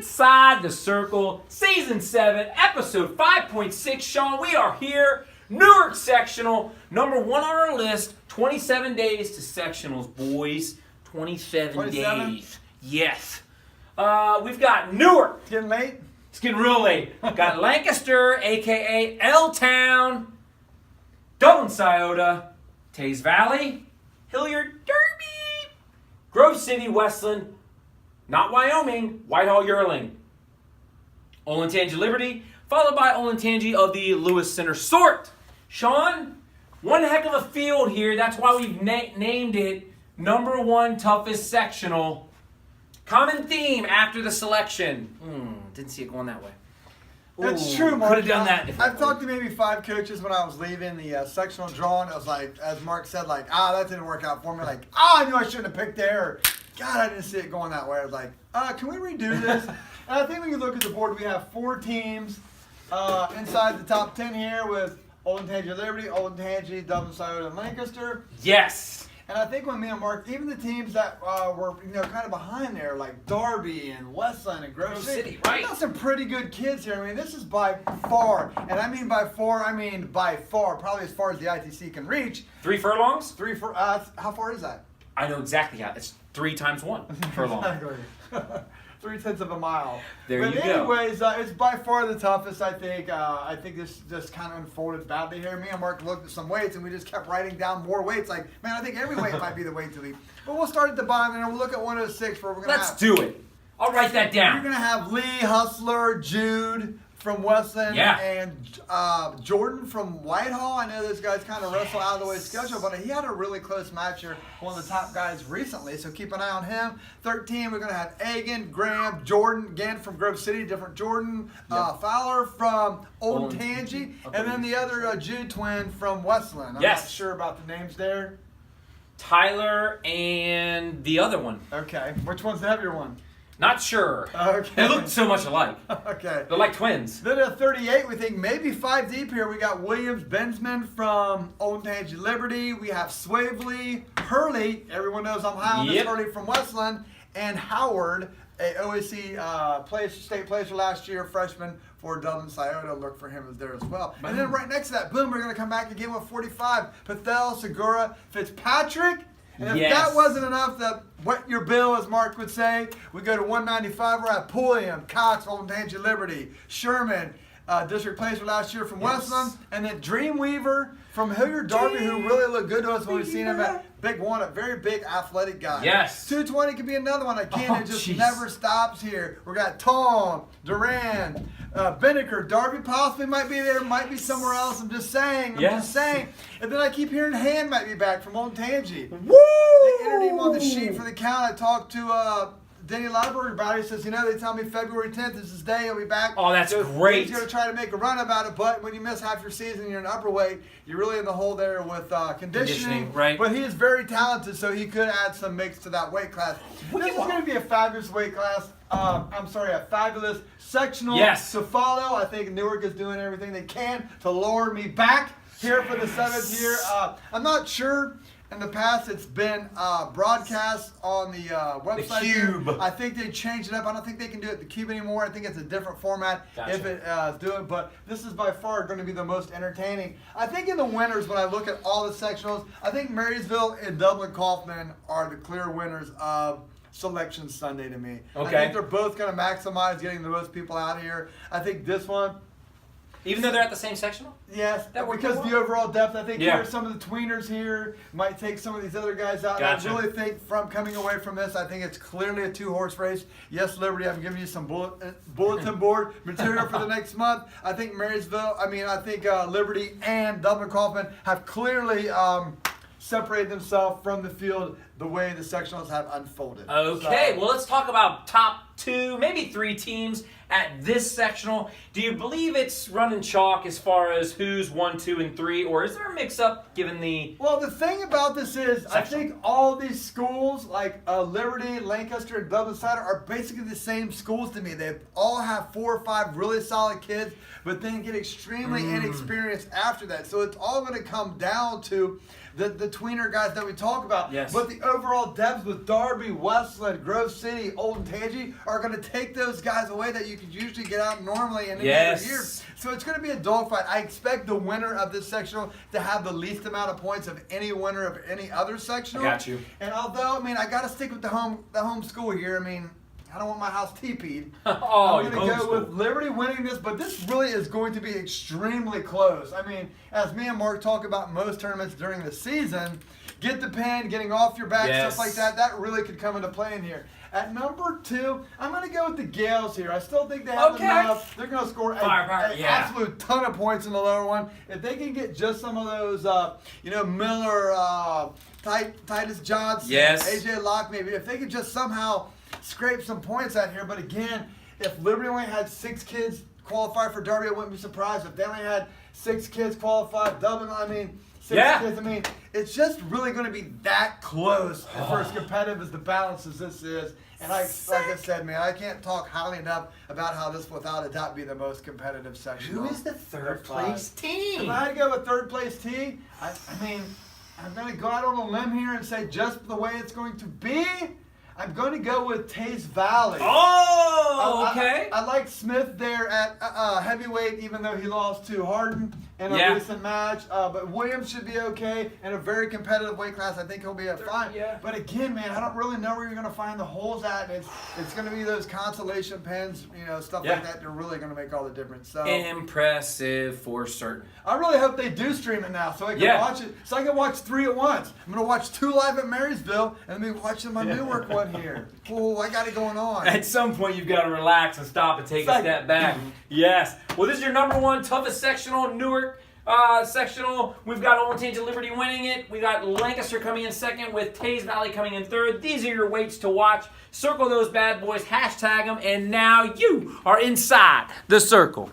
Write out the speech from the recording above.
Inside the Circle, Season 7, Episode 5.6. Sean, we are here. Newark Sectional, number 1 on our list. 27 days to sectionals, boys. 27 days. Yes. We've got Newark. It's getting late? It's getting real late. Got Lancaster, a.k.a. L-Town. Dublin Scioto. Taze Valley. Hilliard Derby. Grove City, Westland. Not Wyoming. Whitehall, Yearling. Olentangy, Liberty. Followed by Olentangy of the Lewis Center sort. Sean, one heck of a field here. That's why we've named it number 1 toughest sectional. Common theme after the selection. Didn't see it going that way. That's true, Mark. Could have done that. I've talked to maybe 5 coaches when I was leaving the sectional drawing. I was like, as Mark said, like, that didn't work out for me. Like, I knew I shouldn't have picked there. Or, God, I didn't see it going that way. I was like, can we redo this? And I think when you look at the board, we have 4 teams inside the top 10 here with Olentangy, Liberty, Olentangy, Dublin, Scioto, and Lancaster. Yes. And I think when me and Mark, even the teams that were kind of behind there, like Darby and Westland and Grove City, right? We got some pretty good kids here. I mean, this is by far, and I mean by far, probably as far as the ITC can reach. 3 furlongs? How far is that? I know exactly how. It's 3 times 1 furlong. Exactly. 3/10 of a mile. There you go. But anyways, it's by far the toughest, I think. I think this just kind of unfolded badly here. Me and Mark looked at some weights, and we just kept writing down more weights. Like, man, I think every weight might be the weight to leave. But we'll start at the bottom, and we'll look at 106 where we're going to Let's do it. I'll write that down. You're going to have Lee, Hustler, Jude from Westland, and Jordan from Whitehall. I know those guys kind of wrestle out of the way schedule, but he had a really close match here, one of the top guys recently, so keep an eye on him. 13, we're going to have Egan, Graham, Jordan, again from Grove City, different Jordan, Fowler from Olentangy, and then the other Jude twin from Westland. I'm not sure about the names there. Tyler and the other one. Okay, which one's the heavier one? Not sure. Okay. They look so much alike. Okay. They're like twins. Then at 38, we think maybe 5 deep here. We got Williams Bensman from Olentangy Liberty. We have Swavely, Hurley. Everyone knows I'm high on this Hurley from Westland. And Howard, a OAC state placer last year, freshman for Dublin Scioto. Look for him as there as well. And then right next to that, boom, we're going to come back again with 45. Patel, Segura, Fitzpatrick. And if that wasn't enough to wet your bill, as Mark would say, we go to 195. We're at Pulliam, Cox, Olentangy Liberty, Sherman, district placer last year from Westland, and then Dreamweaver from Hilliard Darby, who really looked good to us when we've seen him at Big One, a very big athletic guy. Yes. 220 could be another one. Again, it just never stops here. We got Tom, Duran, Binnicker, Darby possibly might be there, might be somewhere else. I'm just saying. And then I keep hearing Hand might be back from Olentangy. Woo! They entered him on the sheet for the count. I talked to Denny Library about it. He says, they tell me February 10th is his day. He'll be back. Oh, that's great. He's going to try to make a run about it, but when you miss half your season, you're in upper weight, you're really in the hole there with conditioning. Right. But he is very talented, so he could add some mix to that weight class. This is going to be a fabulous weight class. A fabulous sectional to follow. I think Newark is doing everything they can to lure me back here for the 7th year. I'm not sure. In the past, it's been broadcast on the website. The Cube. I think they changed it up. I don't think they can do it the Cube anymore. I think it's a different format if it do it. But this is by far going to be the most entertaining. I think in the winners, when I look at all the sectionals, I think Marysville and Dublin Kaufman are the clear winners of Selection Sunday to me. I think they're both going to maximize getting the most people out here. I think this one, even though they're at the same sectional? Yes, because the overall depth, I think here some of the tweeners here might take some of these other guys out. Gotcha. I really think from coming away from this, I think it's clearly a 2-horse race. Yes, Liberty, I'm giving you some bulletin board material for the next month. I think Liberty and Dublin Kaufman have clearly separated themselves from the field the way the sectionals have unfolded. Okay, well, let's talk about top 2, maybe 3 teams at this sectional. Do you believe it's running chalk as far as who's 1, 2, and 3, or is there a mix-up given the... Well, the thing about this is, I think all these schools, like Liberty, Lancaster, and Dublin Cider, are basically the same schools to me. They all have 4 or 5 really solid kids, but then get extremely inexperienced after that. So it's all going to come down to the tweener guys that we talk about. Yes. But the overall depth with Darby, Westland, Grove City, Old Tangi are going to take those guys away that you could usually get out normally in any other year. So it's going to be a dogfight. I expect the winner of this sectional to have the least amount of points of any winner of any other sectional. I got you. And although, I mean, I got to stick with the home school here. I mean, I don't want my house TP'd. Oh, I'm going to go with Liberty winning this, but this really is going to be extremely close. I mean, as me and Mark talk about most tournaments during the season, get the pin, getting off your back, stuff like that, that really could come into play in here. At number 2, I'm going to go with the Gales here. I still think they have enough. They're going to score an absolute ton of points in the lower one. If they can get just some of those, Miller, Titus Johnson, AJ Locke maybe, if they could just somehow scrape some points out here. But again, if Liberty only had 6 kids qualify for Derby, I wouldn't be surprised. If they only had 6 kids qualify, Dublin, I mean, 6 kids, I mean, it's just really going to be that close for as competitive as the balance as this is. And like I said, man, I can't talk highly enough about how this, without a doubt, be the most competitive section. Who is the third place team? If I had to go with third place team, I mean, I'm going to go out on a limb here and say just the way it's going to be, I'm going to go with Taze Valley. Oh, okay. I like Smith there at heavyweight, even though he lost to Harden in a recent match. But Williams should be okay in a very competitive weight class. I think he'll be fine. Yeah. But again, man, I don't really know where you're going to find the holes at. It's going to be those consolation pins, stuff like that. They're really going to make all the difference. So impressive for certain. I really hope they do stream it now, so I can watch it. So I can watch 3 at once. I'm going to watch 2 live at Marysville, and then be watching my Newark one here. Oh, I got it going on. At some point, you've got to relax and stop and take a step back. Yes. Well, this is your number 1 toughest sectional, Newark sectional. We've got Old Tangi Liberty winning it. We got Lancaster coming in second with Taze Valley coming in third. These are your weights to watch. Circle those bad boys, hashtag them, and now you are inside the circle.